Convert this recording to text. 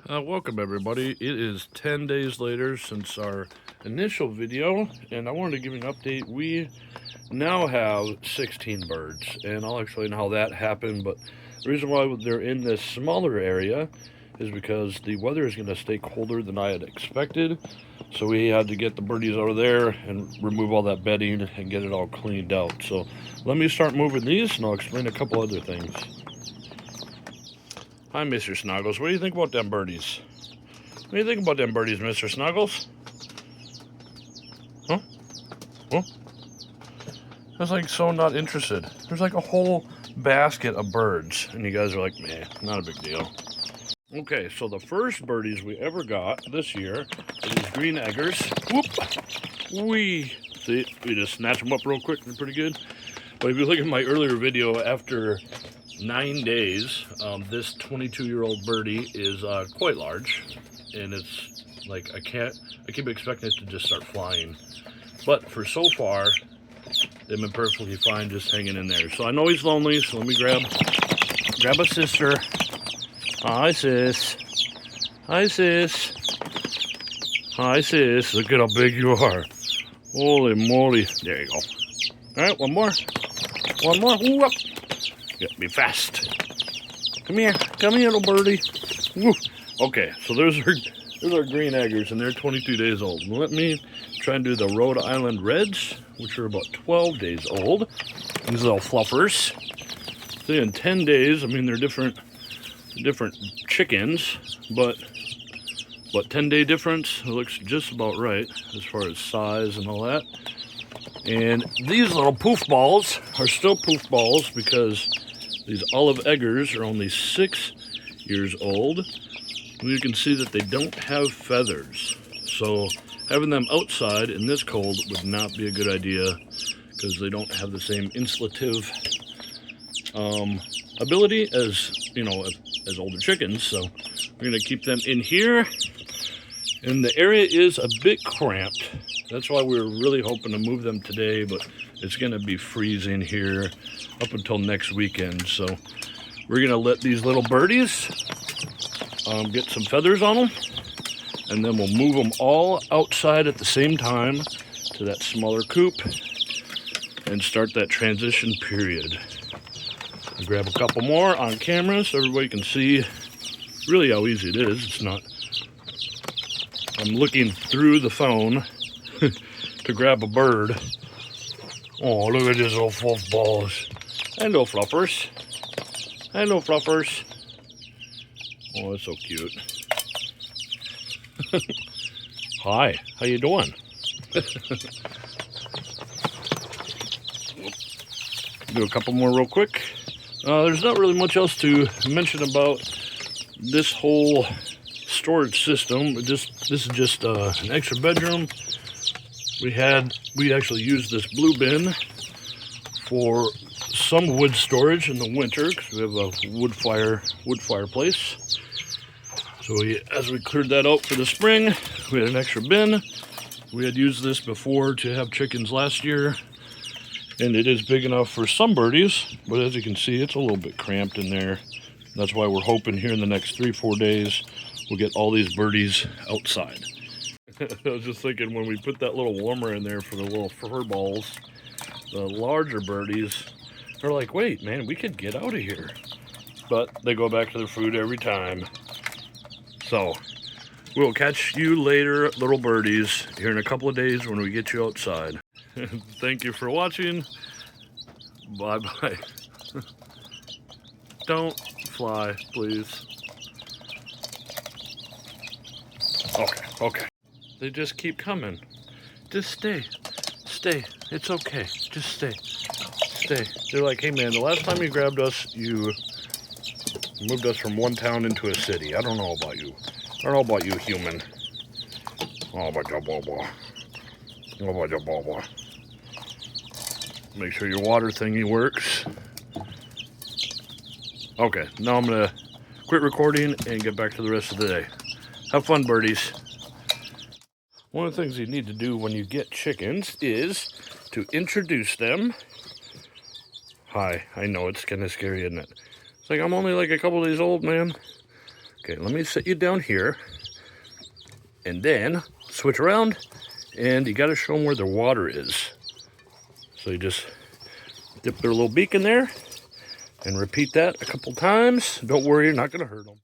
Welcome everybody. It is 10 days later since our initial video, and I wanted to give you an update. We now have 16 birds, and I'll explain how that happened, but the reason why they're in this smaller area is because the weather is going to stay colder than I had expected, so we had to get the birdies out of there and remove all that bedding and get it all cleaned out. So let me start moving these, and I'll explain a couple other things. Hi, Mr. Snuggles. What do you think about them birdies? What do you think about them birdies, Mr. Snuggles? Huh? Huh? I was like so not interested. There's like a whole basket of birds, and you guys are like, meh, not a big deal. Okay, so the first birdies we ever got this year are these green eggers. Whoop! Wee! See, we just snatch them up real quick. They're pretty good. But if you look at my earlier video, after 9 days, this 22-year-old birdie is quite large, and it's like I keep expecting it to just start flying, but for so far they've been perfectly fine just hanging in there. So I know he's lonely, so let me grab a sister. Hi sis. Hi sis. Hi sis. Look at how big you are. Holy moly. There you go. All right, one more. Ooh, up. Get me fast. Come here, little birdie. Woo. Okay, so those are green eggers, and they're 22 days old. Let me try and do the Rhode Island Reds, which are about 12 days old. These little fluffers. See, in 10 days, I mean, they're different chickens, but 10-day difference, it looks just about right as far as size and all that. And these little poof balls are still poof balls because these olive eggers are only 6 years old. You can see that they don't have feathers. So having them outside in this cold would not be a good idea because they don't have the same insulative ability as, as older chickens. So we're going to keep them in here. And the area is a bit cramped. That's why we were really hoping to move them today, but it's going to be freezing here up until next weekend. So we're going to let these little birdies get some feathers on them, and then we'll move them all outside at the same time to that smaller coop and start that transition period. I'll grab a couple more on camera so everybody can see really how easy it is. It's not, I'm looking through the phone to grab a bird. Oh, look at these little fluff balls. Hello, fluffers. Hello, fluffers. Oh, that's so cute. Hi, how you doing? Do a couple more real quick. There's not really much else to mention about this whole storage system. This is just an extra bedroom. We actually used this blue bin for some wood storage in the winter because we have a wood fireplace. So as we cleared that out for the spring, we had an extra bin. We had used this before to have chickens last year, and it is big enough for some birdies, but as you can see, it's a little bit cramped in there. That's why we're hoping here in the next 3-4 days we'll get all these birdies outside. I was just thinking, when we put that little warmer in there for the little fur balls, the larger birdies are like, wait, man, we could get out of here. But they go back to their food every time. So we'll catch you later, little birdies, here in a couple of days when we get you outside. Thank you for watching. Bye-bye. Don't fly, please. Okay. They just keep coming. Just stay. It's okay. Just stay. They're like, hey man, the last time you grabbed us, you moved us from one town into a city. I don't know about you. I don't know about you, human. Oh, about your blah. Make sure your water thingy works. Okay, now I'm gonna quit recording and get back to the rest of the day. Have fun, birdies. One of the things you need to do when you get chickens is to introduce them. Hi, I know it's kind of scary, isn't it? It's like, I'm only like a couple days old, man. Okay, let me set you down here. And then switch around, and you got to show them where their water is. So you just dip their little beak in there and repeat that a couple times. Don't worry, you're not going to hurt them.